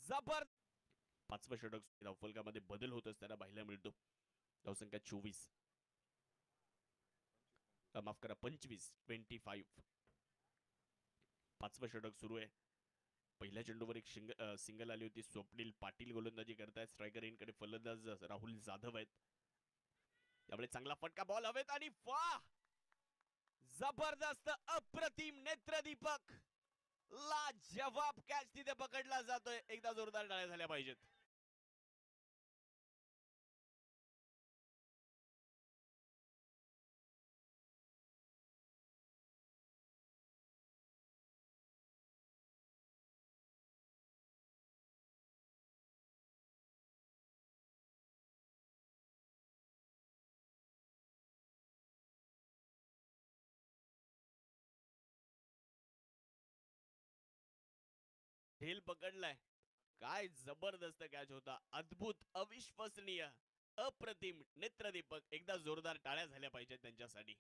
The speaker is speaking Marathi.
जबर पाचवं षटक धावफलकामध्ये बदल होत असताना पाहायला मिळतो. धावसंख्या 24, माफ करा 25. पाचवं षटक सुरू आहे. पहिल्या चेंडूवर एक सिंगल आली होती. स्वप्नील पाटील गोलंदाजी करतायत. स्ट्रायकर इनकडे फलंदाज राहुल जाधव आहेत. त्यामुळे चांगला फटका बॉल हवेत आणि वाह, जबरदस्त अप्रतिम नेत्रदीपक ला जवाब कॅच तिथे पकडला जातोय. एकदा जोरदार टाळ्या झाल्या पाहिजेत. ढेल पकडलाय. काय जबरदस्त कॅच होता. अद्भुत, अविश्वसनीय, अप्रतिम नेत्रदीपक. एकदा जोरदार टाळ्या झाल्या पाहिजेत त्यांच्यासाठी.